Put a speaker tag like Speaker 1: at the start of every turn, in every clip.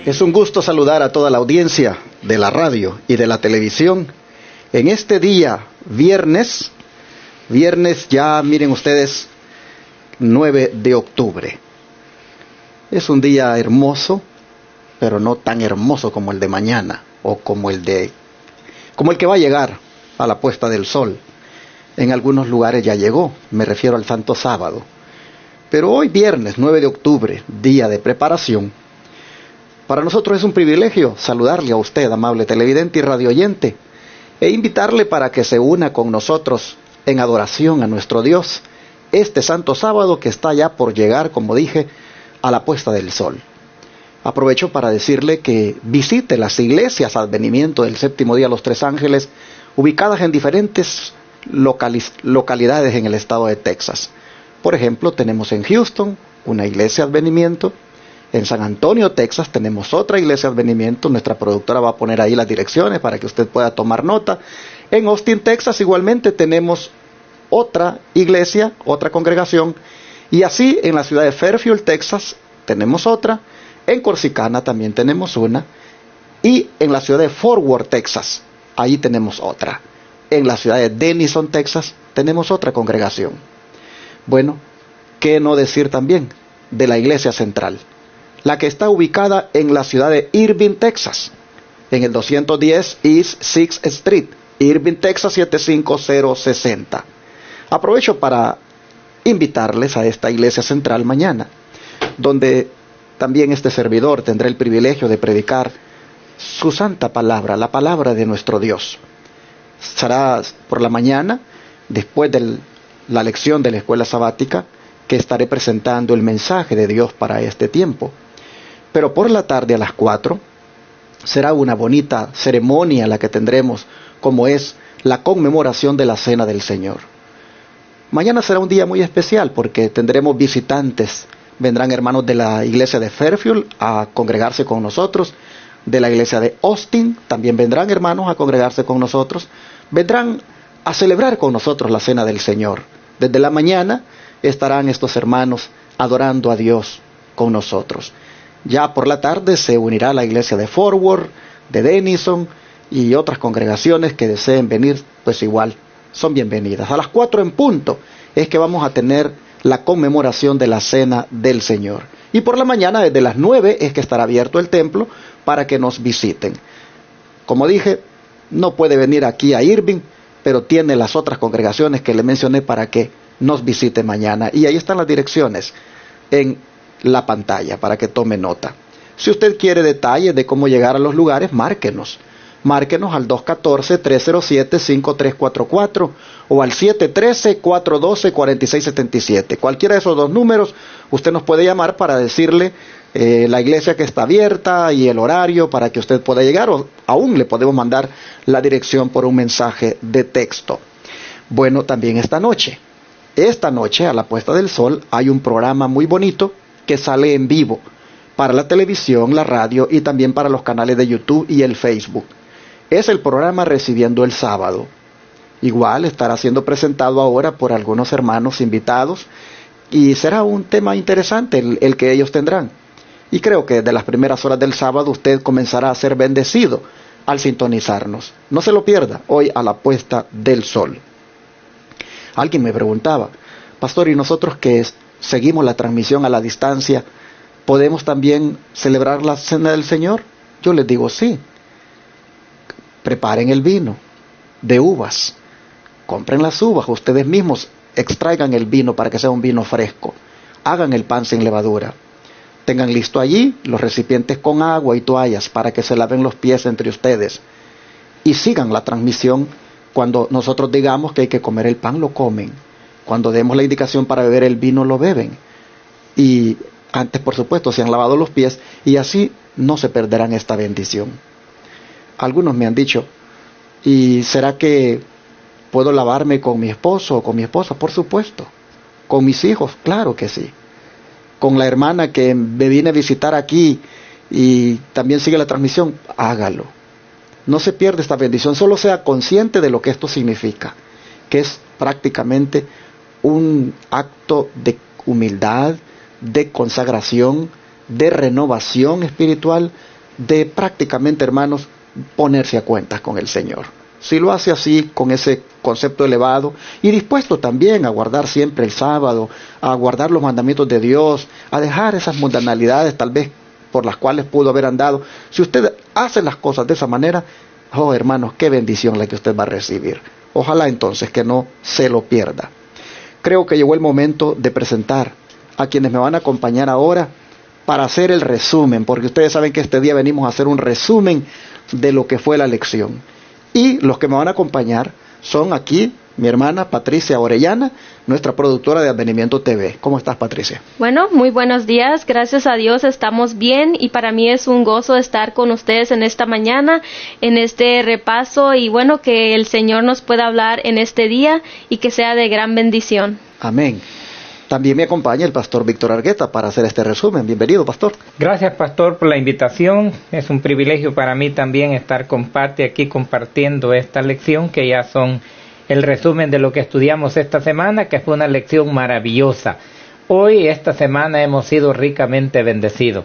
Speaker 1: Es un gusto saludar a toda la audiencia de la radio y de la televisión en este día, viernes ya, miren ustedes, 9 de octubre. Es un día hermoso, pero no tan hermoso como el de mañana o como el que va a llegar a la puesta del sol. En algunos lugares ya llegó, me refiero al Santo Sábado. Pero hoy viernes 9 de octubre, día de preparación, para nosotros es un privilegio saludarle a usted, amable televidente y radioyente, e invitarle para que se una con nosotros en adoración a nuestro Dios este Santo Sábado que está ya por llegar, como dije, a la puesta del sol. Aprovecho para decirle que visite las iglesias Advenimiento del Séptimo Día Los Tres Ángeles, ubicadas en diferentes localidades en el estado de Texas. Por ejemplo, tenemos en Houston una iglesia Advenimiento. En San Antonio, Texas, tenemos otra iglesia Advenimiento. Nuestra productora va a poner ahí las direcciones para que usted pueda tomar nota. En Austin, Texas, igualmente tenemos otra iglesia, otra congregación. Y así en la ciudad de Fairfield, Texas, tenemos otra. En Corsicana también tenemos una. Y en la ciudad de Fort Worth, Texas, ahí tenemos otra. En la ciudad de Denison, Texas, tenemos otra congregación. Bueno, ¿qué no decir también de la iglesia central? La que está ubicada en la ciudad de Irving, Texas, en el 210 East 6th Street, Irving, Texas 75060. Aprovecho para invitarles a esta iglesia central mañana, donde también este servidor tendrá el privilegio de predicar su santa palabra, la palabra de nuestro Dios. Será por la mañana, después de la lección de la escuela sabática, que estaré presentando el mensaje de Dios para este tiempo. Pero por la tarde a las 4 será una bonita ceremonia la que tendremos, como es la conmemoración de la Cena del Señor. Mañana será un día muy especial porque tendremos visitantes. Vendrán hermanos de la iglesia de Fairfield a congregarse con nosotros, de la iglesia de Austin también vendrán hermanos a congregarse con nosotros, vendrán a celebrar con nosotros la Cena del Señor. Desde la mañana estarán estos hermanos adorando a Dios con nosotros. Ya por la tarde se unirá la iglesia de Fort Worth, de Denison y otras congregaciones que deseen venir, pues igual son bienvenidas. A las 4 en punto es que vamos a tener la conmemoración de la Cena del Señor. Y por la mañana desde las 9 es que estará abierto el templo para que nos visiten. Como dije, no puede venir aquí a Irving, pero tiene las otras congregaciones que le mencioné para que nos visite mañana. Y ahí están las direcciones en la pantalla para que tome nota. Si usted quiere detalles de cómo llegar a los lugares, márquenos al 214-307-5344 o al 713-412-4677. Cualquiera de esos dos números usted nos puede llamar para decirle la iglesia que está abierta y el horario para que usted pueda llegar, o aún le podemos mandar la dirección por un mensaje de texto. Bueno, también esta noche a la puesta del sol hay un programa muy bonito que sale en vivo para la televisión, la radio y también para los canales de YouTube y el Facebook. Es el programa Recibiendo el Sábado. Igual estará siendo presentado ahora por algunos hermanos invitados y será un tema interesante el que ellos tendrán. Y creo que desde las primeras horas del sábado usted comenzará a ser bendecido al sintonizarnos. No se lo pierda hoy a la puesta del sol. Alguien me preguntaba, pastor, ¿y nosotros que seguimos la transmisión a la distancia, podemos también celebrar la Cena del Señor? Yo les digo sí. Preparen el vino de uvas, compren las uvas, ustedes mismos extraigan el vino para que sea un vino fresco, hagan el pan sin levadura, tengan listo allí los recipientes con agua y toallas para que se laven los pies entre ustedes y sigan la transmisión. Cuando nosotros digamos que hay que comer el pan, lo comen. Cuando demos la indicación para beber el vino, lo beben. Y antes, por supuesto, se han lavado los pies y así no se perderán esta bendición. Algunos me han dicho, ¿y será que puedo lavarme con mi esposo o con mi esposa? Por supuesto. ¿Con mis hijos? Claro que sí. Con la hermana que me viene a visitar aquí y también sigue la transmisión, hágalo. No se pierda esta bendición, solo sea consciente de lo que esto significa, que es prácticamente un acto de humildad, de consagración, de renovación espiritual, de prácticamente, hermanos, ponerse a cuentas con el Señor. Si lo hace así, con ese concepto elevado, y dispuesto también a guardar siempre el sábado, a guardar los mandamientos de Dios, a dejar esas mundanalidades tal vez por las cuales pudo haber andado. Si usted hace las cosas de esa manera, oh hermanos, qué bendición la que usted va a recibir. Ojalá entonces que no se lo pierda. Creo que llegó el momento de presentar a quienes me van a acompañar ahora para hacer el resumen, porque ustedes saben que este día venimos a hacer un resumen de lo que fue la lección. Y los que me van a acompañar son aquí mi hermana Patricia Orellana, nuestra productora de Advenimiento TV. ¿Cómo estás, Patricia?
Speaker 2: Bueno, muy buenos días. Gracias a Dios estamos bien y para mí es un gozo estar con ustedes en esta mañana, en este repaso y bueno, que el Señor nos pueda hablar en este día y que sea de gran bendición.
Speaker 1: Amén. También me acompaña el pastor Víctor Argueta para hacer este resumen. Bienvenido, pastor.
Speaker 3: Gracias, pastor, por la invitación. Es un privilegio para mí también estar con Pati aquí compartiendo esta lección, que ya son el resumen de lo que estudiamos esta semana, que fue una lección maravillosa. Hoy, esta semana, hemos sido ricamente bendecidos.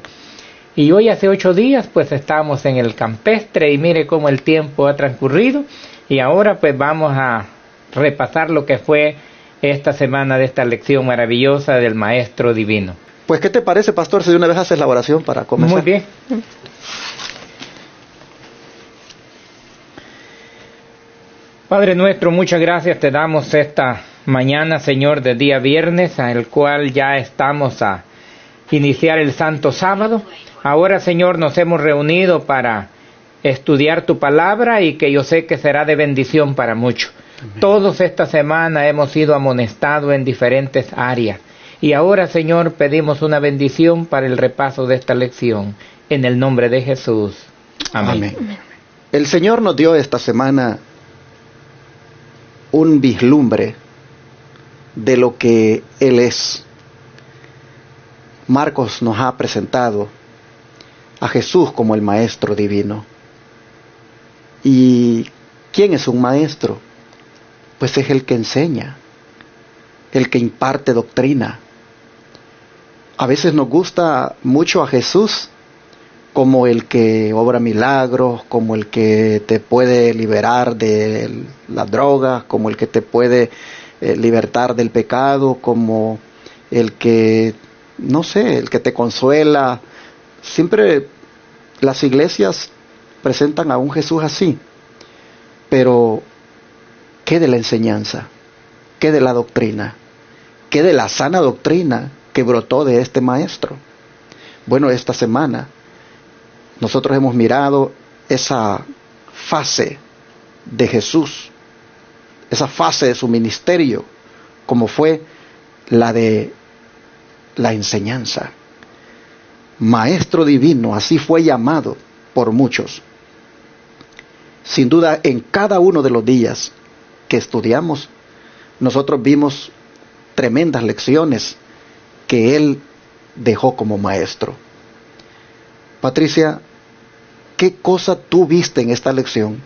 Speaker 3: Y hoy, hace 8 días, pues estábamos en el campestre y mire cómo el tiempo ha transcurrido. Y ahora, pues vamos a repasar lo que fue esta semana de esta lección maravillosa del Maestro Divino.
Speaker 1: Pues, ¿qué te parece, pastor, si de una vez haces la oración para comenzar?
Speaker 3: Muy bien. Padre nuestro, muchas gracias te damos esta mañana, Señor, de día viernes, al cual ya estamos a iniciar el Santo Sábado. Ahora, Señor, nos hemos reunido para estudiar tu palabra y que yo sé que será de bendición para muchos. Todos esta semana hemos sido amonestados en diferentes áreas. Y ahora, Señor, pedimos una bendición para el repaso de esta lección. En el nombre de Jesús. Amén.
Speaker 1: Amén. El Señor nos dio esta semana un vislumbre de lo que Él es. Marcos nos ha presentado a Jesús como el Maestro Divino. ¿Y quién es un maestro? Pues es el que enseña, el que imparte doctrina. A veces nos gusta mucho a Jesús como el que obra milagros, como el que te puede liberar de las drogas, como el que te puede libertar del pecado, como el que, no sé, el que te consuela. Siempre las iglesias presentan a un Jesús así, pero ¿qué de la enseñanza? ¿Qué de la doctrina? ¿Qué de la sana doctrina que brotó de este maestro? Bueno, esta semana nosotros hemos mirado esa fase de Jesús, esa fase de su ministerio, como fue la de la enseñanza. Maestro divino, así fue llamado por muchos. Sin duda, en cada uno de los días que estudiamos, nosotros vimos tremendas lecciones que Él dejó como maestro. Patricia, ¿qué cosa tú viste en esta lección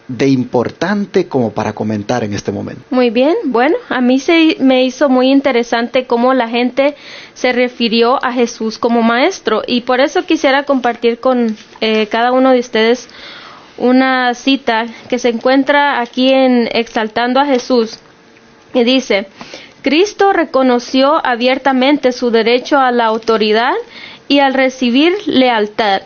Speaker 1: de importante como para comentar en este momento?
Speaker 2: Muy bien, bueno, a mí me hizo muy interesante cómo la gente se refirió a Jesús como maestro y por eso quisiera compartir con cada uno de ustedes una cita que se encuentra aquí en Exaltando a Jesús y dice: Cristo reconoció abiertamente su derecho a la autoridad y al recibir lealtad.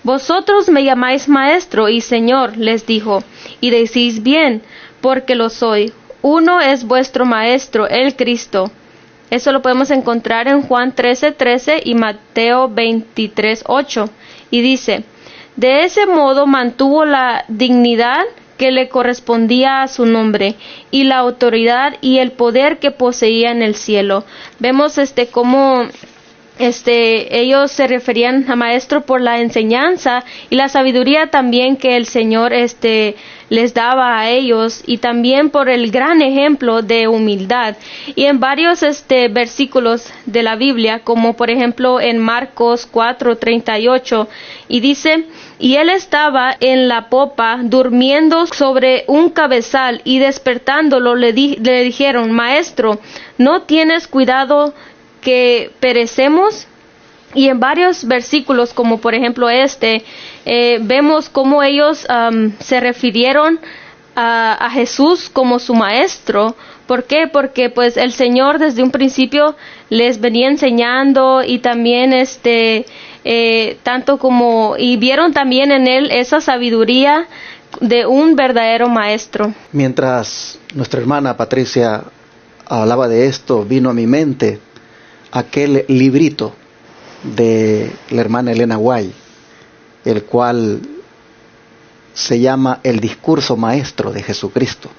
Speaker 2: Vosotros me llamáis maestro y señor, les dijo, y decís bien, porque lo soy. Uno es vuestro maestro, el Cristo. Eso lo podemos encontrar en Juan 13:13 y Mateo 23:8. Y dice: de ese modo mantuvo la dignidad que le correspondía a su nombre y la autoridad y el poder que poseía en el cielo. Vemos cómo ellos se referían a maestro por la enseñanza y la sabiduría también que el Señor les daba a ellos y también por el gran ejemplo de humildad. Y en varios versículos de la Biblia, como por ejemplo en Marcos 4:38, y dice: y él estaba en la popa durmiendo sobre un cabezal y despertándolo le dijeron: Maestro, ¿no tienes cuidado que perecemos? Y en varios versículos, como por ejemplo vemos cómo ellos se refirieron a Jesús como su maestro. ¿Por qué? Porque pues el Señor desde un principio les venía enseñando, y también tanto como, y vieron también en él esa sabiduría de un verdadero maestro.
Speaker 1: Mientras nuestra hermana Patricia hablaba de esto, vino a mi mente aquel librito de la hermana Elena White, el cual se llama El discurso maestro de Jesucristo.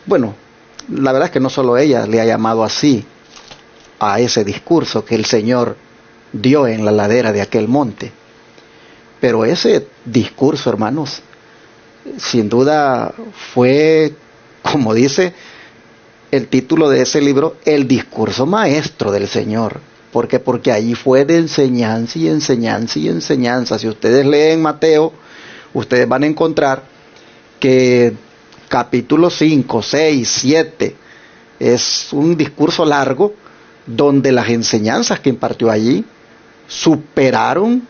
Speaker 1: Bueno, la verdad es que no solo ella le ha llamado así a ese discurso que el Señor dio en la ladera de aquel monte, pero ese discurso, hermanos, sin duda fue, como dice el título de ese libro, el discurso maestro del Señor. ¿Por qué? Porque allí fue de enseñanza y enseñanza y enseñanza. Si ustedes leen Mateo, ustedes van a encontrar que capítulo 5, 6, 7 es un discurso largo donde las enseñanzas que impartió allí superaron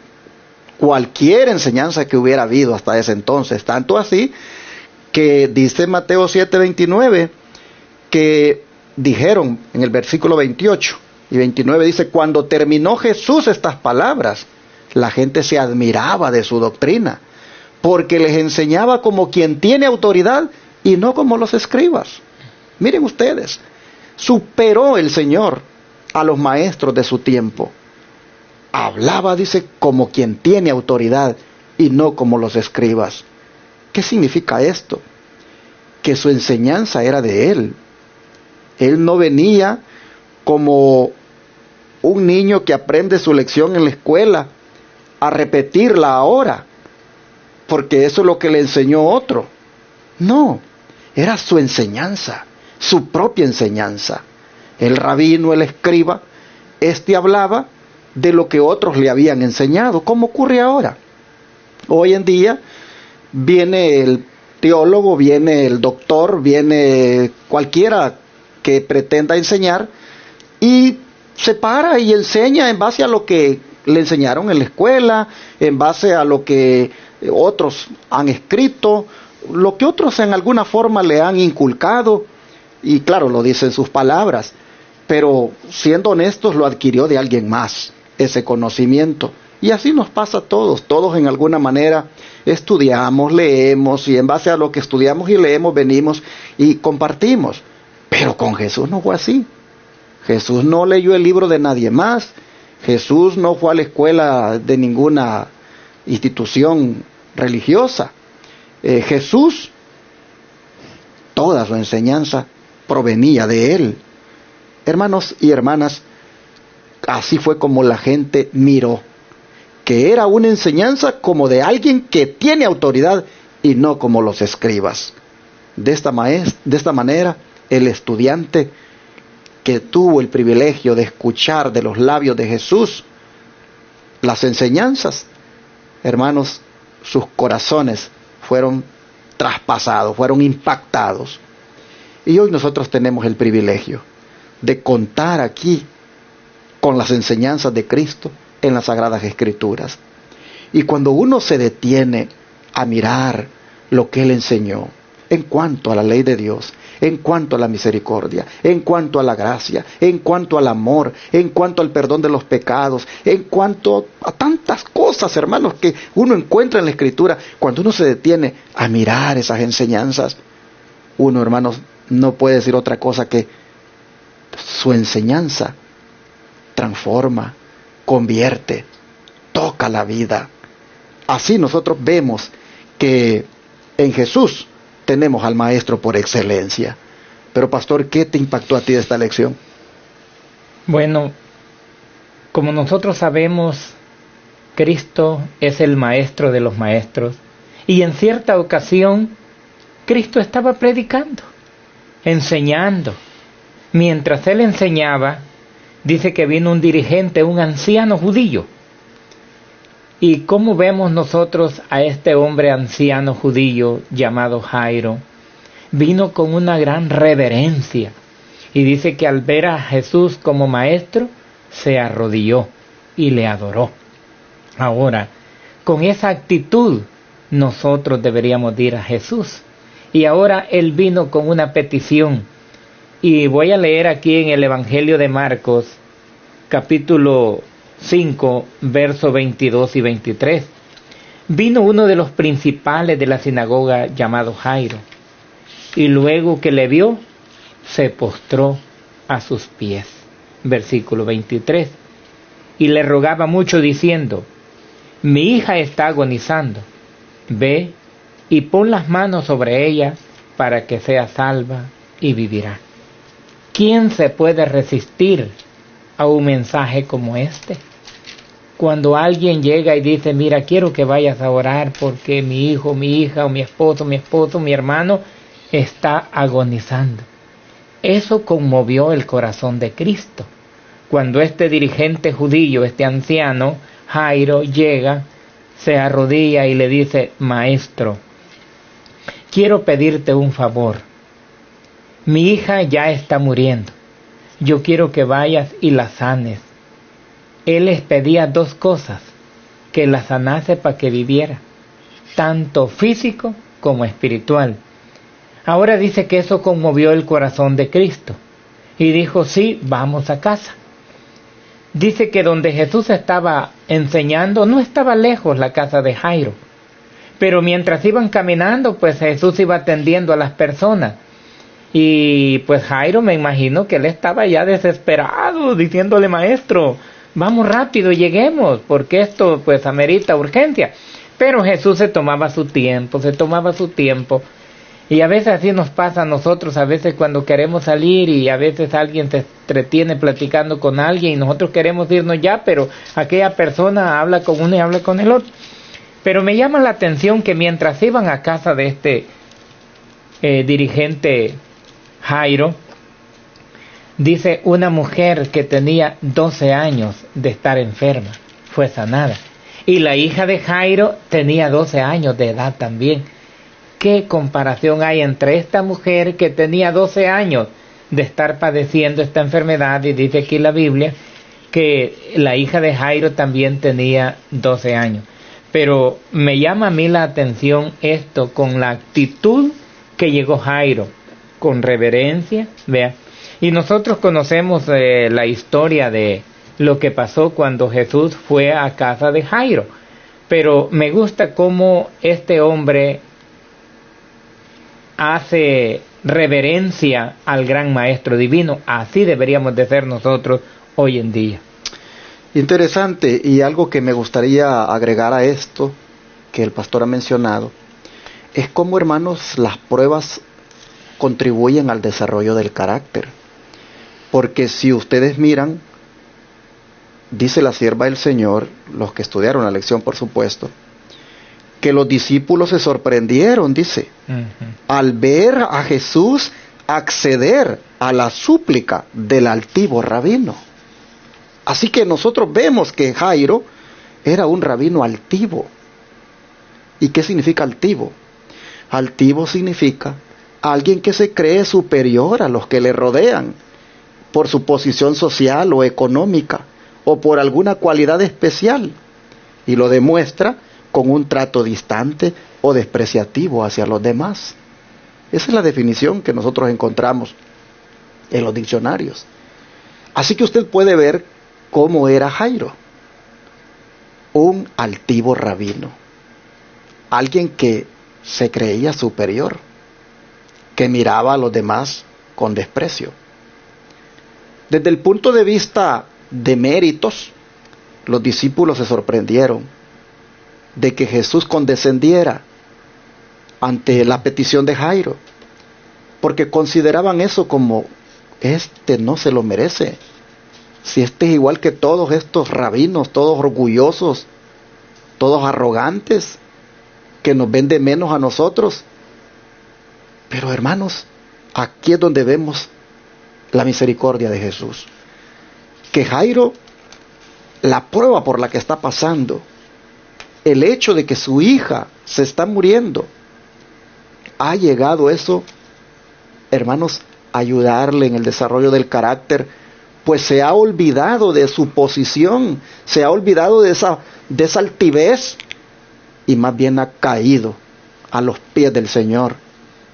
Speaker 1: cualquier enseñanza que hubiera habido hasta ese entonces. Tanto así que dice Mateo 7:29 que dijeron en el versículo 28 y 29, dice: cuando terminó Jesús estas palabras, la gente se admiraba de su doctrina, porque les enseñaba como quien tiene autoridad y no como los escribas. Miren ustedes, superó el Señor a los maestros de su tiempo. Hablaba, dice, como quien tiene autoridad y no como los escribas. ¿Qué significa esto? Que su enseñanza era de Él. Él no venía como un niño que aprende su lección en la escuela a repetirla ahora, porque eso es lo que le enseñó otro. No, era su enseñanza, su propia enseñanza. El rabino, el escriba, hablaba de lo que otros le habían enseñado, como ocurre ahora. Hoy en día viene el teólogo, viene el doctor, viene cualquiera que pretenda enseñar y se para y enseña en base a lo que le enseñaron en la escuela, en base a lo que otros han escrito, lo que otros en alguna forma le han inculcado, y claro, lo dice en sus palabras, pero siendo honestos, lo adquirió de alguien más, ese conocimiento. Y así nos pasa a todos. Todos en alguna manera estudiamos, leemos, y en base a lo que estudiamos y leemos venimos y compartimos. Pero con Jesús no fue así. Jesús no leyó el libro de nadie más. Jesús no fue a la escuela de ninguna institución religiosa. Jesús, toda su enseñanza provenía de Él. Hermanos y hermanas, así fue como la gente miró, que era una enseñanza como de alguien que tiene autoridad y no como los escribas. De esta manera, el estudiante que tuvo el privilegio de escuchar de los labios de Jesús las enseñanzas, hermanos, sus corazones fueron traspasados, fueron impactados. Y hoy nosotros tenemos el privilegio de contar aquí con las enseñanzas de Cristo en las Sagradas Escrituras. Y cuando uno se detiene a mirar lo que Él enseñó en cuanto a la ley de Dios, en cuanto a la misericordia, en cuanto a la gracia, en cuanto al amor, en cuanto al perdón de los pecados, en cuanto a tantas cosas, hermanos, que uno encuentra en la Escritura, cuando uno se detiene a mirar esas enseñanzas, uno, hermanos, no puede decir otra cosa que su enseñanza transforma, convierte, toca la vida. Así nosotros vemos que en Jesús tenemos al Maestro por excelencia. Pero pastor, ¿qué te impactó a ti de esta lección?
Speaker 3: Bueno, como nosotros sabemos, Cristo es el Maestro de los maestros, y en cierta ocasión Cristo estaba predicando, enseñando. Mientras Él enseñaba, dice que vino un dirigente, un anciano judío. ¿Y cómo vemos nosotros a este hombre anciano judío llamado Jairo? Vino con una gran reverencia, y dice que al ver a Jesús como maestro, se arrodilló y le adoró. Ahora, con esa actitud, nosotros deberíamos ir a Jesús. Y ahora Él vino con una petición. Y voy a leer aquí en el Evangelio de Marcos, capítulo 5, versos 22 y 23. Vino uno de los principales de la sinagoga llamado Jairo, y luego que le vio, se postró a sus pies. Versículo 23. Y le rogaba mucho diciendo: mi hija está agonizando, ve y pon las manos sobre ella para que sea salva y vivirá. ¿Quién se puede resistir a un mensaje como este? Cuando alguien llega y dice: mira, quiero que vayas a orar porque mi hijo, mi hija, o mi esposo, mi hermano está agonizando. Eso conmovió el corazón de Cristo. Cuando este dirigente judío, este anciano, Jairo, llega, se arrodilla y le dice: maestro, quiero pedirte un favor. Mi hija ya está muriendo. Yo quiero que vayas y la sanes. Él les pedía dos cosas: que la sanase para que viviera, tanto físico como espiritual. Ahora dice que eso conmovió el corazón de Cristo y dijo: sí, vamos a casa. Dice que donde Jesús estaba enseñando no estaba lejos la casa de Jairo, pero mientras iban caminando, pues Jesús iba atendiendo a las personas. Y pues Jairo, me imagino que él estaba ya desesperado, diciéndole: maestro, vamos rápido, lleguemos, porque esto pues amerita urgencia. Pero Jesús se tomaba su tiempo. Y a veces así nos pasa a nosotros, a veces cuando queremos salir y a veces alguien se entretiene platicando con alguien y nosotros queremos irnos ya, pero aquella persona habla con uno y habla con el otro. Pero me llama la atención que mientras iban a casa de este dirigente Jairo, dice: una mujer que tenía 12 años de estar enferma fue sanada. Y la hija de Jairo tenía 12 años de edad también. ¿Qué comparación hay entre esta mujer que tenía 12 años de estar padeciendo esta enfermedad? Y dice aquí la Biblia que la hija de Jairo también tenía 12 años. Pero me llama a mí la atención esto, con la actitud que llegó Jairo, con reverencia, vea. Y nosotros conocemos la historia de lo que pasó cuando Jesús fue a casa de Jairo. Pero me gusta cómo este hombre hace reverencia al gran Maestro Divino. Así deberíamos de ser nosotros hoy en día.
Speaker 1: Interesante, y algo que me gustaría agregar a esto que el pastor ha mencionado es cómo, hermanos, las pruebas contribuyen al desarrollo del carácter. Porque si ustedes miran, dice la sierva del Señor, los que estudiaron la lección por supuesto, que los discípulos se sorprendieron, dice, al ver a Jesús acceder a la súplica del altivo rabino. Así que nosotros vemos que Jairo era un rabino altivo. ¿Y qué significa altivo? Altivo significa alguien que se cree superior a los que le rodean, por su posición social o económica, o por alguna cualidad especial, y lo demuestra con un trato distante o despreciativo hacia los demás. Esa es la definición que nosotros encontramos en los diccionarios. Así que usted puede ver cómo era Jairo, un altivo rabino, alguien que se creía superior, que miraba a los demás con desprecio. Desde el punto de vista de méritos, los discípulos se sorprendieron de que Jesús condescendiera ante la petición de Jairo, porque consideraban eso como: este no se lo merece. Si este es igual que todos estos rabinos, todos orgullosos, todos arrogantes, que nos ven de menos a nosotros. Pero hermanos, aquí es donde vemos la misericordia de Jesús. Que Jairo, la prueba por la que está pasando, el hecho de que su hija se está muriendo, ha llegado eso, hermanos, a ayudarle en el desarrollo del carácter, pues se ha olvidado de su posición, se ha olvidado de esa altivez, y más bien ha caído a los pies del Señor,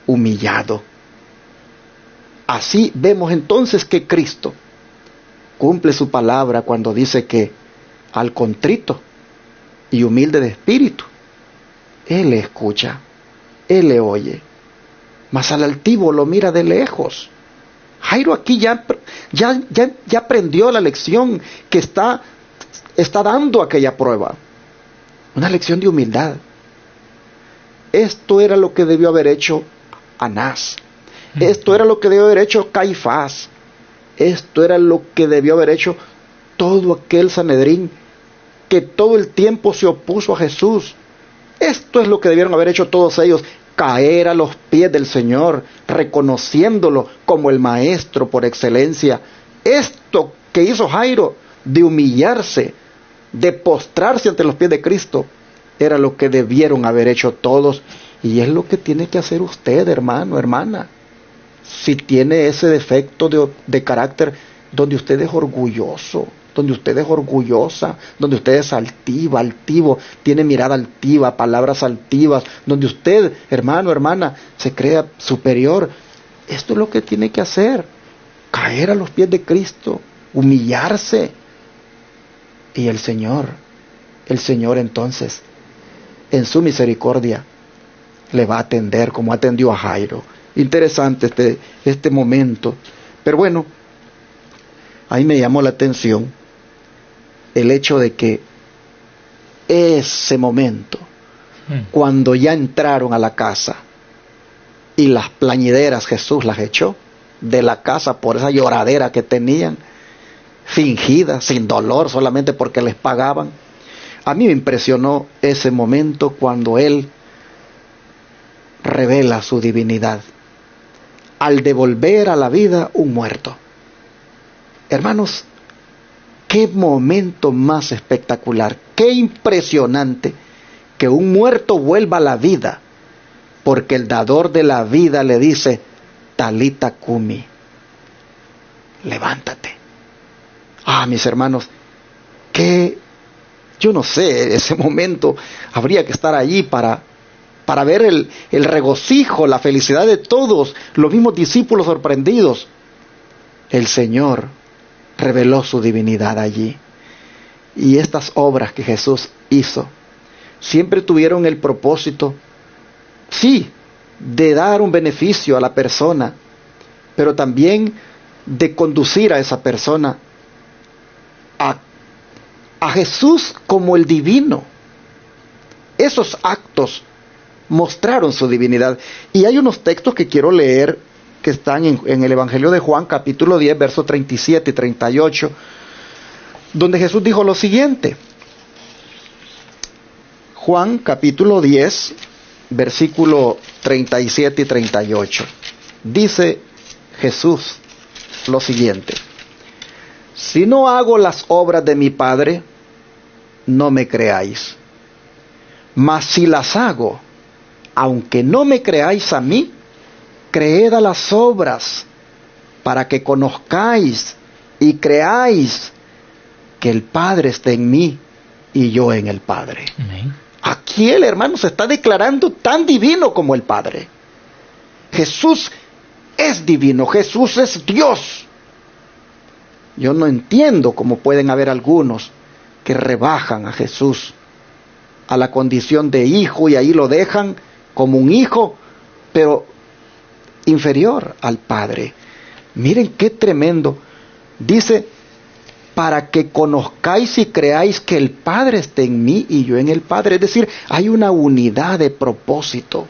Speaker 1: humillado. Así vemos entonces que Cristo cumple su palabra cuando dice que al contrito y humilde de espíritu, Él le escucha, Él le oye, mas al altivo lo mira de lejos. Jairo aquí ya aprendió la lección que está dando aquella prueba, una lección de humildad. Esto era lo que debió haber hecho Anás, esto era lo que debió haber hecho Caifás, esto era lo que debió haber hecho todo aquel Sanedrín que todo el tiempo se opuso a Jesús. Esto es lo que debieron haber hecho todos ellos: caer a los pies del Señor, reconociéndolo como el Maestro por excelencia. Esto que hizo Jairo, de humillarse, de postrarse ante los pies de Cristo, era lo que debieron haber hecho todos, y es lo que tiene que hacer usted, hermano, hermana. Si tiene ese defecto de carácter, donde usted es orgulloso, donde usted es orgullosa, donde usted es altiva, altivo, tiene mirada altiva, palabras altivas, donde usted, hermano, hermana, se crea superior, esto es lo que tiene que hacer: caer a los pies de Cristo, humillarse. Y el Señor entonces, en su misericordia, le va a atender como atendió a Jairo. Interesante este momento. Pero bueno, ahí me llamó la atención el hecho de que ese momento, cuando ya entraron a la casa y las plañideras Jesús las echó de la casa por esa lloradera que tenían, fingida, sin dolor, solamente porque les pagaban. A mí me impresionó ese momento cuando Él revela su divinidad al devolver a la vida un muerto. Hermanos, qué momento más espectacular, qué impresionante que un muerto vuelva a la vida, porque el dador de la vida le dice: Talita Cumi, levántate. Mis hermanos, yo no sé, ese momento habría que estar allí para ver el regocijo, la felicidad de todos, los mismos discípulos sorprendidos. El Señor reveló su divinidad allí. Y estas obras que Jesús hizo siempre tuvieron el propósito, sí, de dar un beneficio a la persona, pero también de conducir a esa persona a Jesús como el divino. Esos actos mostraron su divinidad. Y hay unos textos que quiero leer que están en el Evangelio de Juan, capítulo 10, versos 37 y 38, donde Jesús dijo lo siguiente. Juan, capítulo 10, versículo 37 y 38. Dice Jesús lo siguiente: si no hago las obras de mi Padre, no me creáis. Mas si las hago, aunque no me creáis a mí, creed a las obras, para que conozcáis y creáis que el Padre está en mí y yo en el Padre. Amén. Aquí el hermano se está declarando tan divino como el Padre. Jesús es divino, Jesús es Dios. Yo no entiendo cómo pueden haber algunos que rebajan a Jesús a la condición de hijo y ahí lo dejan como un hijo, pero inferior al Padre. Miren qué tremendo. Dice: para que conozcáis y creáis que el Padre está en mí y yo en el Padre. Es decir, hay una unidad de propósito.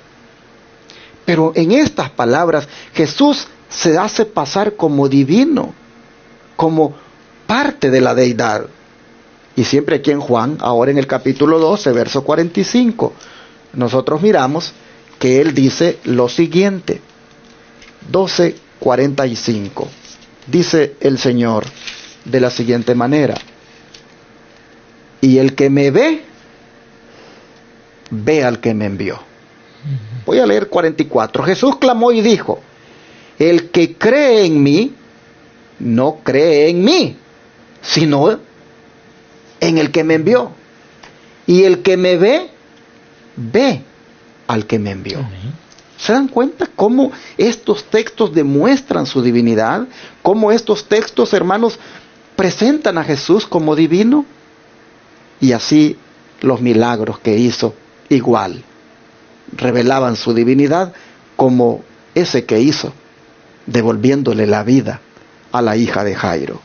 Speaker 1: Pero en estas palabras Jesús se hace pasar como divino, como parte de la deidad. Y siempre aquí en Juan, ahora en el capítulo 12, verso 45, nosotros miramos que Él dice lo siguiente. 12:45. Dice el Señor de la siguiente manera: y el que me ve, ve al que me envió. Voy a leer 44. Jesús clamó y dijo: el que cree en mí, no cree en mí, sino en el que me envió. Y el que me ve, ve al que me envió. ¿Se dan cuenta cómo estos textos demuestran su divinidad? ¿Cómo estos textos, hermanos, presentan a Jesús como divino? Y así los milagros que hizo, igual, revelaban su divinidad, como ese que hizo, devolviéndole la vida a la hija de Jairo.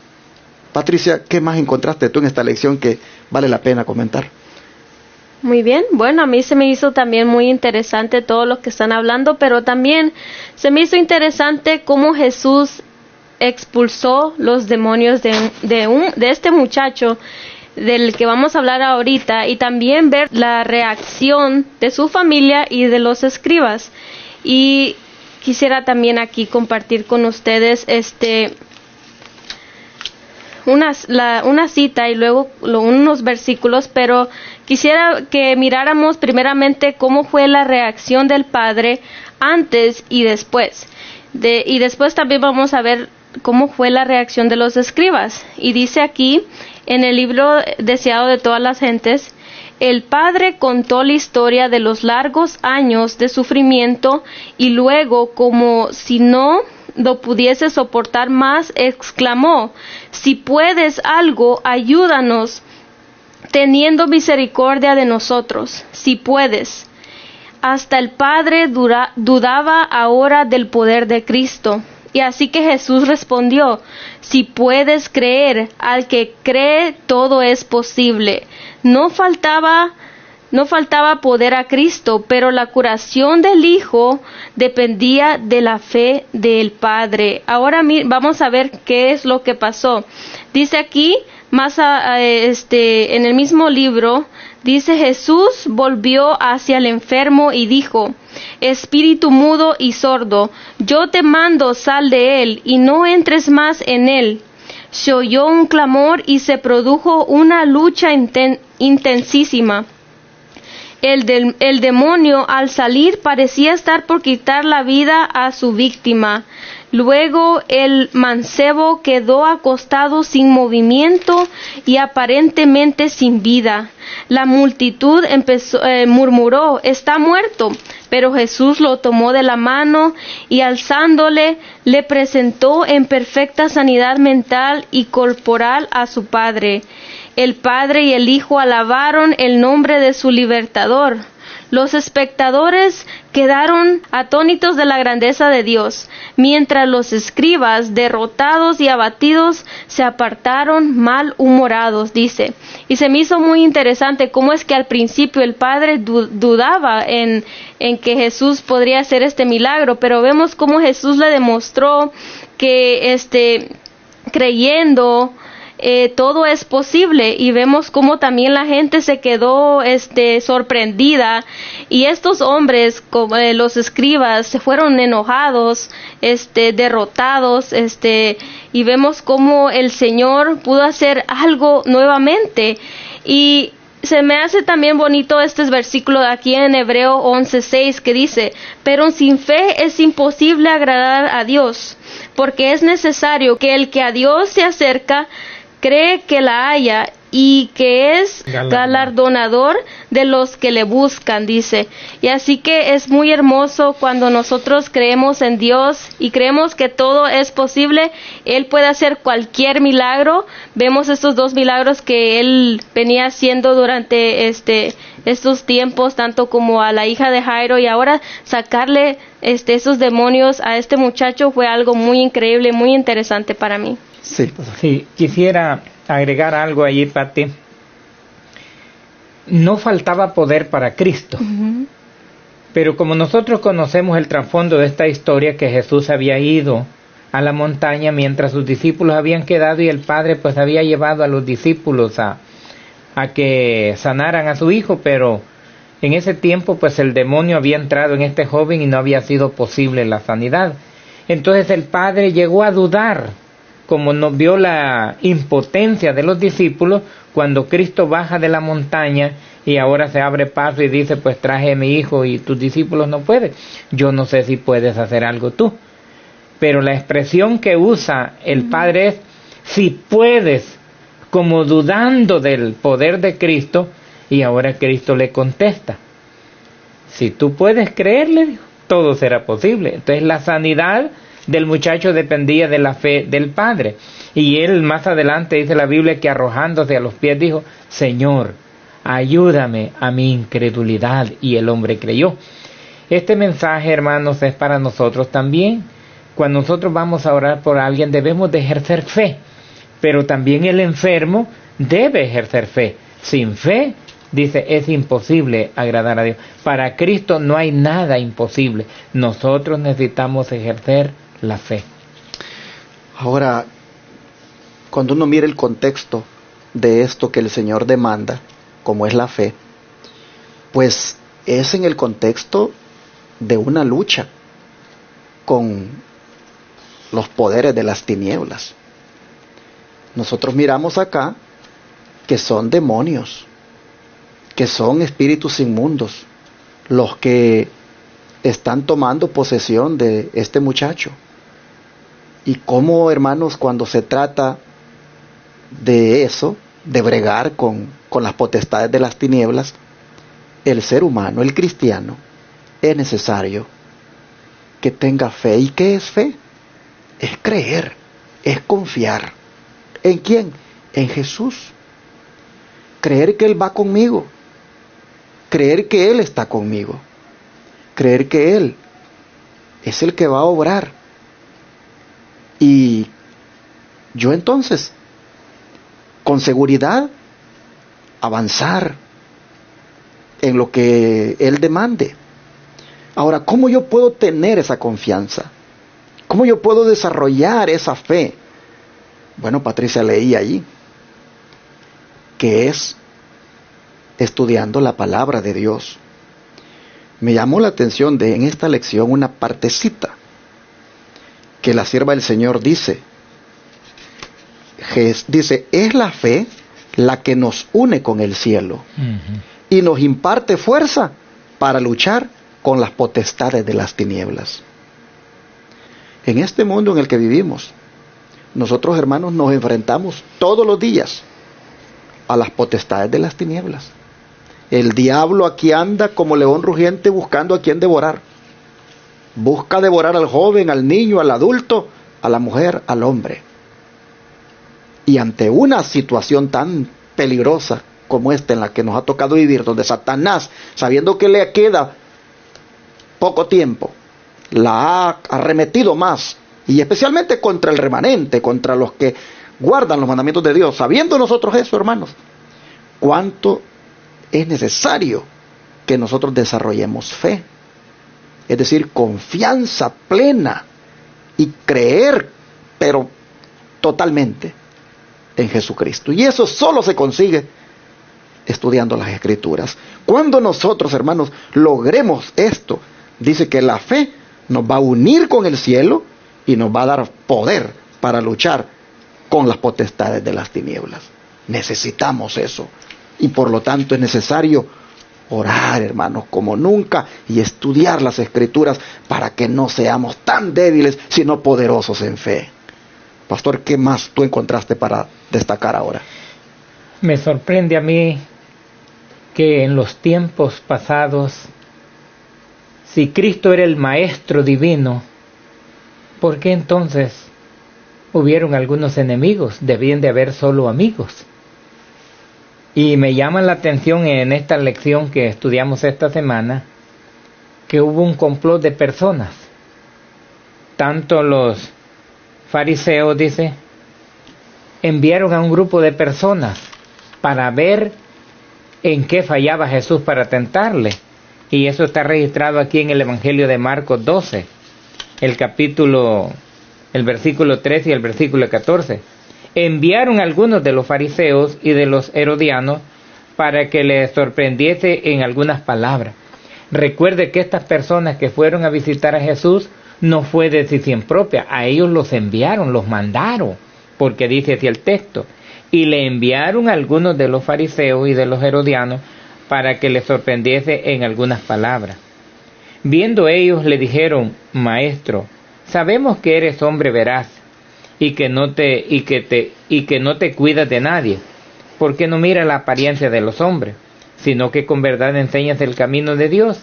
Speaker 1: Patricia, ¿qué más encontraste tú en esta lección que vale la pena comentar?
Speaker 2: Muy bien, bueno, a mí se me hizo también muy interesante todo lo que están hablando, pero también se me hizo interesante cómo Jesús expulsó los demonios de este muchacho del que vamos a hablar ahorita, y también ver la reacción de su familia y de los escribas. Y quisiera también aquí compartir con ustedes una cita y luego unos versículos, pero quisiera que miráramos primeramente cómo fue la reacción del Padre antes y después. Y después también vamos a ver cómo fue la reacción de los escribas. Y dice aquí, en el libro deseado de todas las gentes, el Padre contó la historia de los largos años de sufrimiento y luego, como si no lo pudiese soportar más, exclamó: si puedes algo, ayúdanos, teniendo misericordia de nosotros, si puedes. Hasta el Padre dudaba ahora del poder de Cristo. Y así que Jesús respondió: si puedes creer, al que cree todo es posible. No faltaba poder a Cristo, pero la curación del Hijo dependía de la fe del Padre. Ahora vamos a ver qué es lo que pasó. Dice aquí, en el mismo libro, dice: Jesús volvió hacia el enfermo y dijo: espíritu mudo y sordo, yo te mando, sal de él y no entres más en él. Se oyó un clamor y se produjo una lucha intensísima. El demonio, al salir, parecía estar por quitar la vida a su víctima. Luego el mancebo quedó acostado sin movimiento y aparentemente sin vida. La multitud murmuró: está muerto. Pero Jesús lo tomó de la mano y, alzándole, le presentó en perfecta sanidad mental y corporal a su Padre. El Padre y el Hijo alabaron el nombre de su libertador. Los espectadores quedaron atónitos de la grandeza de Dios, mientras los escribas, derrotados y abatidos, se apartaron malhumorados, dice. Y se me hizo muy interesante cómo es que al principio el Padre dudaba en que Jesús podría hacer este milagro, pero vemos cómo Jesús le demostró que creyendo todo es posible, y vemos cómo también la gente se quedó sorprendida, y estos hombres, como los escribas, se fueron enojados, derrotados, y vemos cómo el Señor pudo hacer algo nuevamente. Y se me hace también bonito este versículo de aquí en Hebreo 11:6, que dice: pero sin fe es imposible agradar a Dios, porque es necesario que el que a Dios se acerca cree que la haya y que es galardonador de los que le buscan, dice. Y así que es muy hermoso cuando nosotros creemos en Dios y creemos que todo es posible. Él puede hacer cualquier milagro. Vemos estos dos milagros que Él venía haciendo durante estos tiempos, tanto como a la hija de Jairo, y ahora sacarle esos demonios a este muchacho fue algo muy increíble, muy interesante para mí.
Speaker 3: Sí, quisiera agregar algo allí, Pati. No faltaba poder para Cristo. Pero como nosotros conocemos el trasfondo de esta historia, que Jesús había ido a la montaña mientras sus discípulos habían quedado, y el Padre pues había llevado a los discípulos a que sanaran a su hijo, pero en ese tiempo pues el demonio había entrado en este joven y no había sido posible la sanidad. Entonces el Padre llegó a dudar, como nos vio la impotencia de los discípulos cuando Cristo baja de la montaña y ahora se abre paso y dice: pues traje a mi hijo y tus discípulos no pueden. Yo no sé si puedes hacer algo tú. pero la expresión que usa el Padre es, si puedes, como dudando del poder de Cristo, y ahora Cristo le contesta, si tú puedes creerle, todo será posible. Entonces la sanidad del muchacho dependía de la fe del Padre. Y él más adelante dice la Biblia que arrojándose a los pies dijo, Señor, ayúdame a mi incredulidad. Y el hombre creyó. Este mensaje, hermanos, es para nosotros también. Cuando nosotros vamos a orar por alguien debemos de ejercer fe. Pero también el enfermo debe ejercer fe. Sin fe, dice, es imposible agradar a Dios. Para Cristo no hay nada imposible. Nosotros necesitamos ejercer la fe.
Speaker 1: Ahora, cuando uno mira el contexto de esto que el Señor demanda, como es la fe, pues es en el contexto de una lucha con los poderes de las tinieblas. Nosotros miramos acá que son demonios, que son espíritus inmundos, los que están tomando posesión de este muchacho. Y cómo, hermanos, cuando se trata de eso, de bregar con las potestades de las tinieblas, el ser humano, el cristiano, es necesario que tenga fe. ¿Y qué es fe? Es creer, es confiar. ¿En quién? En Jesús. Creer que Él va conmigo. Creer que Él está conmigo. Creer que Él es el que va a obrar. Y yo entonces, con seguridad, avanzar en lo que Él demande. Ahora, ¿cómo yo puedo tener esa confianza? ¿Cómo yo puedo desarrollar esa fe? Bueno, Patricia leía allí que es estudiando la palabra de Dios. Me llamó la atención en esta lección una partecita que la sierva del Señor dice, es la fe la que nos une con el cielo y nos imparte fuerza para luchar con las potestades de las tinieblas. En este mundo en el que vivimos, nosotros, hermanos, nos enfrentamos todos los días a las potestades de las tinieblas. El diablo aquí anda como león rugiente buscando a quien devorar. Busca devorar al joven, al niño, al adulto, a la mujer, al hombre. Y ante una situación tan peligrosa como esta en la que nos ha tocado vivir, donde Satanás, sabiendo que le queda poco tiempo, la ha arremetido más, y especialmente contra el remanente, contra los que guardan los mandamientos de Dios, sabiendo nosotros eso, hermanos, cuánto es necesario que nosotros desarrollemos fe, es decir, confianza plena y creer, pero totalmente en Jesucristo. Y eso solo se consigue estudiando las Escrituras. Cuando nosotros, hermanos, logremos esto, dice que la fe nos va a unir con el cielo y nos va a dar poder para luchar con las potestades de las tinieblas. Necesitamos eso. Y por lo tanto es necesario orar, hermanos, como nunca, y estudiar las Escrituras para que no seamos tan débiles, sino poderosos en fe. Pastor, ¿qué más tú encontraste para destacar ahora?
Speaker 3: Me sorprende a mí que en los tiempos pasados, si Cristo era el Maestro divino, ¿por qué entonces hubieron algunos enemigos? Debían de haber solo amigos. Y me llama la atención en esta lección que estudiamos esta semana, que hubo un complot de personas. Tanto los fariseos, dice, enviaron a un grupo de personas para ver en qué fallaba Jesús para tentarle. Y eso está registrado aquí en el Evangelio de Marcos 12, el versículo 13 y el versículo 14. Enviaron a algunos de los fariseos y de los herodianos para que les sorprendiese en algunas palabras. Recuerde que estas personas que fueron a visitar a Jesús no fue de decisión propia, a ellos los enviaron, los mandaron, porque dice así el texto, y le enviaron a algunos de los fariseos y de los herodianos para que les sorprendiese en algunas palabras. Viendo ellos le dijeron, Maestro, sabemos que eres hombre veraz y que no te cuidas de nadie, porque no miras la apariencia de los hombres, sino que con verdad enseñas el camino de Dios.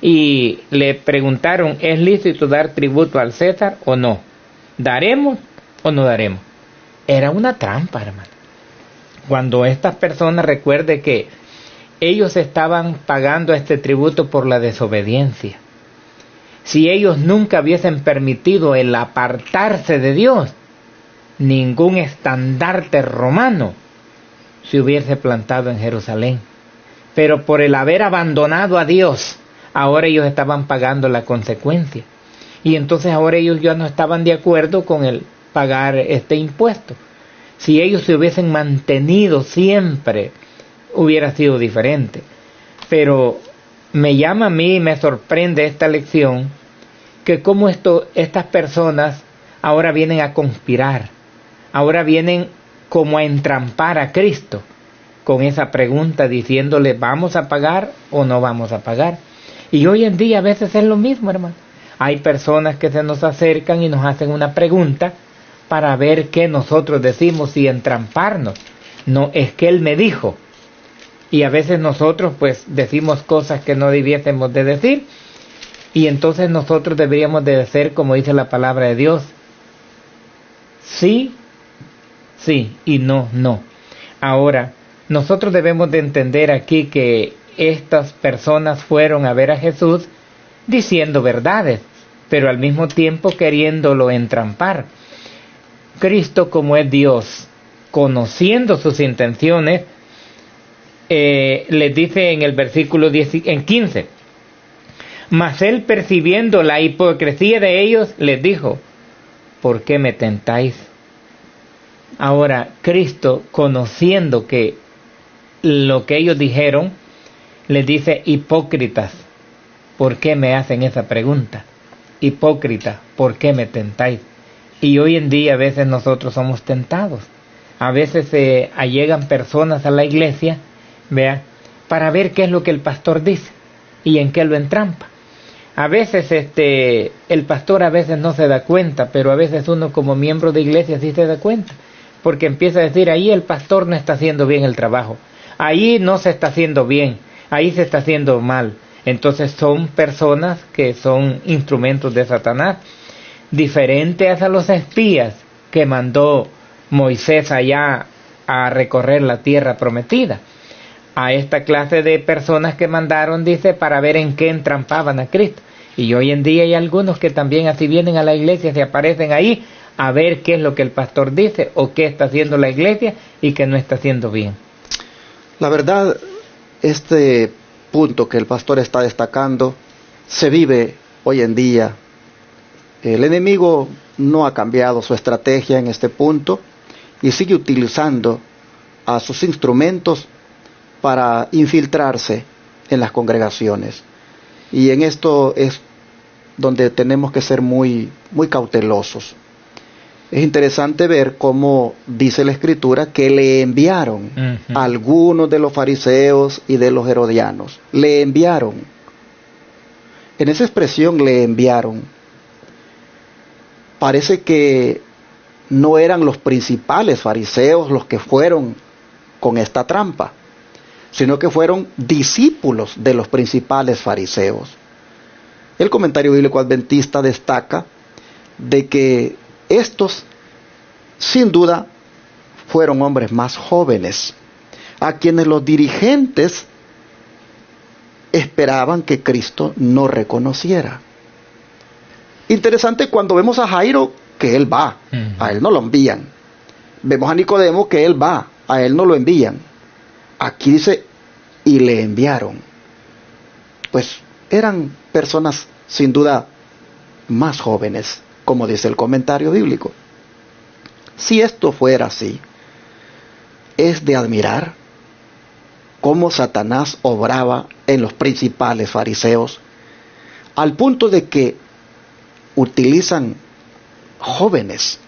Speaker 3: Y le preguntaron, ¿es lícito dar tributo al César o no? ¿Daremos o no daremos? Era una trampa, hermano. Cuando estas personas, recuerde que ellos estaban pagando este tributo por la desobediencia. Si ellos nunca hubiesen permitido el apartarse de Dios, ningún estandarte romano se hubiese plantado en Jerusalén. Pero por el haber abandonado a Dios, ahora ellos estaban pagando la consecuencia. Y entonces ahora ellos ya no estaban de acuerdo con el pagar este impuesto. Si ellos se hubiesen mantenido siempre, hubiera sido diferente. Pero me llama a mí y me sorprende esta lección, que cómo estas personas ahora vienen a conspirar, ahora vienen como a entrampar a Cristo con esa pregunta, diciéndole, ¿vamos a pagar o no vamos a pagar? Y hoy en día a veces es lo mismo, hermano. Hay personas que se nos acercan y nos hacen una pregunta para ver qué nosotros decimos y entramparnos. No, es que él me dijo. Y a veces nosotros pues decimos cosas que no debiésemos de decir, y entonces nosotros deberíamos de decir, como dice la palabra de Dios, sí, sí, y no, no. Ahora, nosotros debemos de entender aquí que estas personas fueron a ver a Jesús diciendo verdades, pero al mismo tiempo queriéndolo entrampar. Cristo, como es Dios, conociendo sus intenciones, les dice en el versículo 15, mas él, percibiendo la hipocresía de ellos, les dijo, ¿por qué me tentáis? Ahora, Cristo, conociendo que lo que ellos dijeron, les dice, hipócritas, ¿por qué me hacen esa pregunta? Hipócrita, ¿por qué me tentáis? Y hoy en día a veces nosotros somos tentados. A veces allegan personas a la iglesia, vea, para ver qué es lo que el pastor dice y en qué lo entrampa. A veces el pastor a veces no se da cuenta, pero a veces uno como miembro de iglesia sí se da cuenta, porque empieza a decir, ahí el pastor no está haciendo bien el trabajo, ahí no se está haciendo bien, ahí se está haciendo mal. Entonces son personas que son instrumentos de Satanás, diferentes a los espías que mandó Moisés allá a recorrer la tierra prometida. A esta clase de personas que mandaron, dice, para ver en qué entrampaban a Cristo. Y hoy en día hay algunos que también así vienen a la iglesia, se aparecen ahí a ver qué es lo que el pastor dice o qué está haciendo la iglesia y qué no está haciendo bien.
Speaker 1: La verdad, este punto que el pastor está destacando se vive hoy en día. El enemigo no ha cambiado su estrategia en este punto y sigue utilizando a sus instrumentos para infiltrarse en las congregaciones. Y en esto es donde tenemos que ser muy, muy cautelosos. Es interesante ver cómo dice la Escritura que le enviaron a algunos de los fariseos y de los herodianos. Le enviaron. En esa expresión, le enviaron, parece que no eran los principales fariseos los que fueron con esta trampa, sino que fueron discípulos de los principales fariseos. El comentario bíblico adventista destaca de que estos, sin duda, fueron hombres más jóvenes, a quienes los dirigentes esperaban que Cristo no reconociera. Interesante cuando vemos a Jairo, que él va, a él no lo envían. Vemos a Nicodemo, que él va, a él no lo envían. Aquí dice, y le enviaron. Pues eran personas sin duda más jóvenes, como dice el comentario bíblico. Si esto fuera así, es de admirar cómo Satanás obraba en los principales fariseos, al punto de que utilizan jóvenes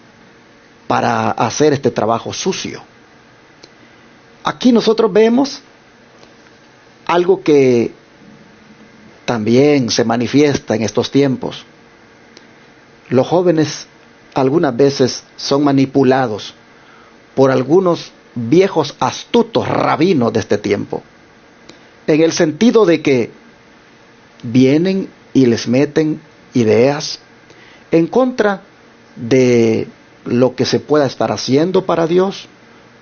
Speaker 1: para hacer este trabajo sucio. Aquí nosotros vemos algo que también se manifiesta en estos tiempos. los jóvenes algunas veces son manipulados por algunos viejos astutos rabinos de este tiempo, en el sentido de que vienen y les meten ideas en contra de lo que se pueda estar haciendo para Dios,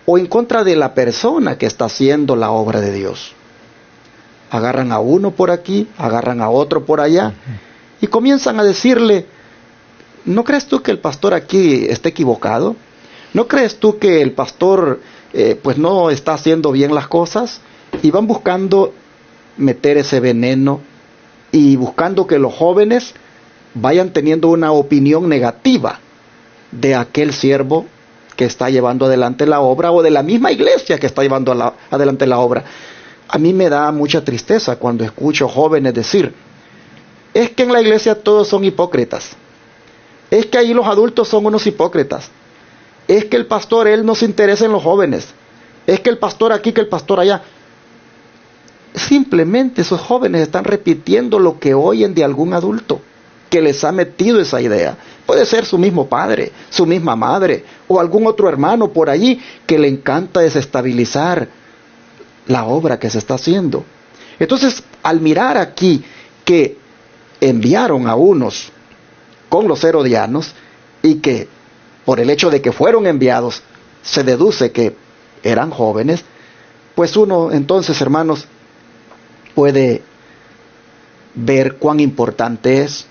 Speaker 1: o en contra de la persona que está haciendo la obra de Dios. Agarran a uno por aquí, agarran a otro por allá, y comienzan a decirle: ¿no crees tú que el pastor aquí esté equivocado? ¿No crees tú que el pastor pues no está haciendo bien las cosas? Y van buscando meter ese veneno y buscando que los jóvenes vayan teniendo una opinión negativa de aquel siervo que está llevando adelante la obra, o de la misma iglesia que está llevando adelante la obra. A mí me da mucha tristeza cuando escucho jóvenes decir: es que en la iglesia todos son hipócritas, es que ahí los adultos son unos hipócritas, es que el pastor, él no se interesa en los jóvenes, es que el pastor aquí, que el pastor allá. Simplemente esos jóvenes están repitiendo lo que oyen de algún adulto que les ha metido esa idea. Puede ser su mismo padre, su misma madre, o algún otro hermano por allí que le encanta desestabilizar la obra que se está haciendo. Entonces, al mirar aquí que enviaron a unos con los herodianos, y que por el hecho de que fueron enviados se deduce que eran jóvenes, pues uno entonces, hermanos, puede ver cuán importante es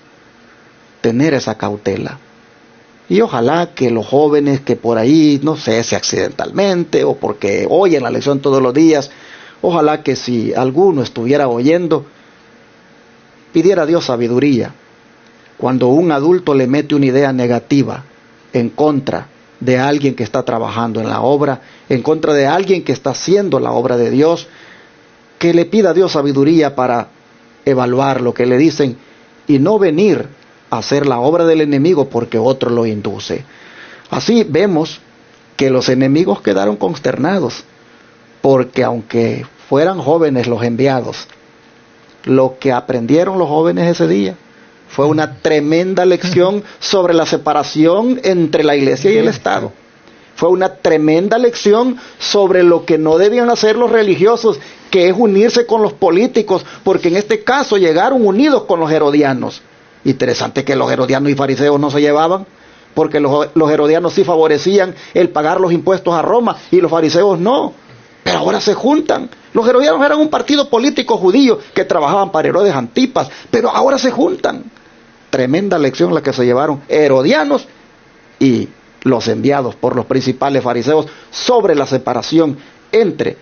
Speaker 1: tener esa cautela. Y ojalá que los jóvenes que por ahí, no sé si accidentalmente o porque oyen la lección todos los días, ojalá que si alguno estuviera oyendo, pidiera a Dios sabiduría cuando un adulto le mete una idea negativa en contra de alguien que está trabajando en la obra, en contra de alguien que está haciendo la obra de Dios, que le pida a Dios sabiduría para evaluar lo que le dicen y no venir a hacer la obra del enemigo porque otro lo induce. Así vemos que los enemigos quedaron consternados, porque aunque fueran jóvenes los enviados, lo que aprendieron los jóvenes ese día fue una tremenda lección sobre la separación entre la iglesia y el Estado. Fue una tremenda lección sobre lo que no debían hacer los religiosos, que es unirse con los políticos, porque en este caso llegaron unidos con los herodianos. Interesante que los herodianos y fariseos no se llevaban, porque los herodianos sí favorecían el pagar los impuestos a Roma y los fariseos no. Pero ahora se juntan. Los herodianos eran un partido político judío que trabajaban para Herodes Antipas, pero ahora se juntan. Tremenda lección la que se llevaron herodianos y los enviados por los principales fariseos sobre la separación entre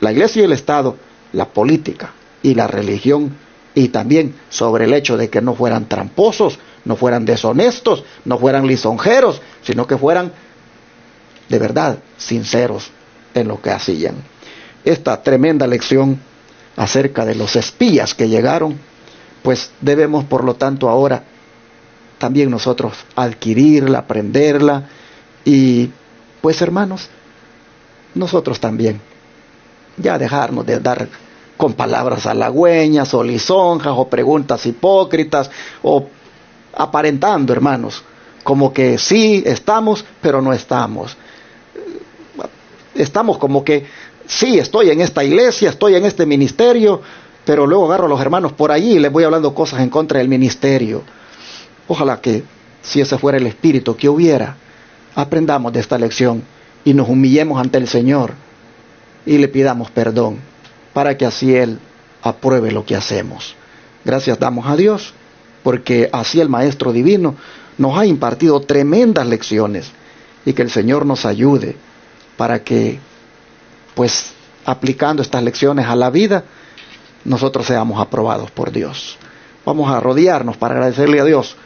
Speaker 1: la iglesia y el Estado, la política y la religión, y también sobre el hecho de que no fueran tramposos, no fueran deshonestos, no fueran lisonjeros, sino que fueran de verdad sinceros en lo que hacían. Esta tremenda lección acerca de los espías que llegaron, pues debemos por lo tanto ahora también nosotros adquirirla, aprenderla, y pues hermanos, nosotros también ya dejarnos de dar con palabras halagüeñas o lisonjas o preguntas hipócritas o aparentando, hermanos, como que sí estamos pero no estamos. Estamos como que sí, estoy en esta iglesia, estoy en este ministerio, pero luego agarro a los hermanos por allí y les voy hablando cosas en contra del ministerio. Ojalá que si ese fuera el espíritu que hubiera, aprendamos de esta lección y nos humillemos ante el Señor y le pidamos perdón para que así Él apruebe lo que hacemos. Gracias damos a Dios porque así el Maestro Divino nos ha impartido tremendas lecciones, y que el Señor nos ayude para que, pues, aplicando estas lecciones a la vida, nosotros seamos aprobados por Dios. Vamos a arrodillarnos para agradecerle a Dios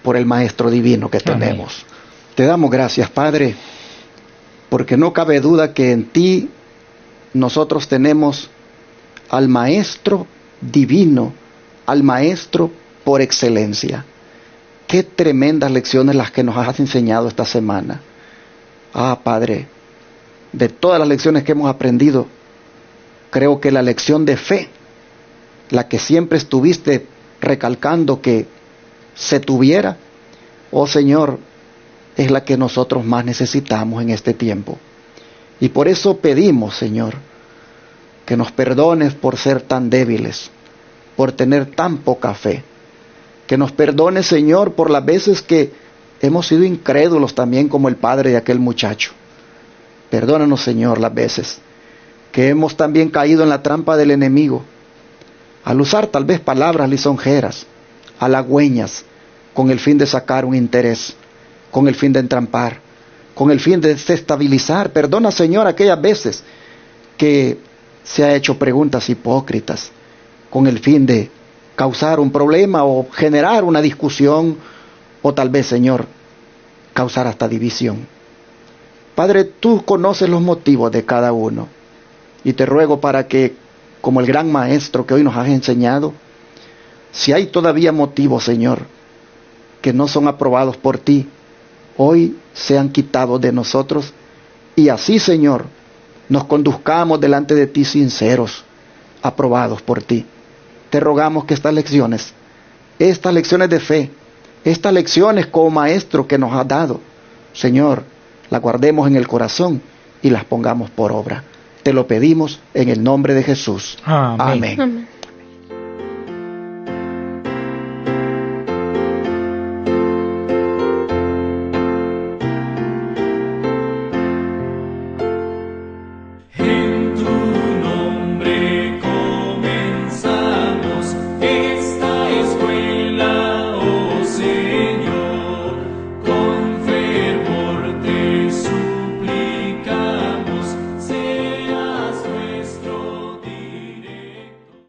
Speaker 1: por el Maestro Divino que tenemos. Amén. Te damos gracias, Padre, porque no cabe duda que en ti nosotros tenemos al Maestro Divino, al Maestro por excelencia. Qué tremendas lecciones las que nos has enseñado esta semana. Ah, Padre, de todas las lecciones que hemos aprendido, creo que la lección de fe, la que siempre estuviste recalcando que se tuviera, oh Señor, es la que nosotros más necesitamos en este tiempo. Y por eso pedimos, Señor, que nos perdones por ser tan débiles, por tener tan poca fe. Que nos perdones, Señor, por las veces que hemos sido incrédulos también como el padre de aquel muchacho. Perdónanos, Señor, las veces que hemos también caído en la trampa del enemigo, al usar tal vez palabras lisonjeras, halagüeñas, con el fin de sacar un interés, con el fin de entrampar, con el fin de desestabilizar. Perdona, Señor, aquellas veces que se ha hecho preguntas hipócritas, con el fin de causar un problema o generar una discusión, o tal vez, Señor, causar hasta división. Padre, tú conoces los motivos de cada uno, y te ruego para que, como el gran maestro que hoy nos has enseñado, si hay todavía motivos, Señor, que no son aprobados por ti, hoy sean quitados de nosotros, y así, Señor, nos conduzcamos delante de ti sinceros, aprobados por ti. Te rogamos que estas lecciones de fe, estas lecciones como maestro que nos has dado, Señor, las guardemos en el corazón y las pongamos por obra. Te lo pedimos en el nombre de Jesús.
Speaker 3: Amén.
Speaker 1: Amén.
Speaker 2: Amén.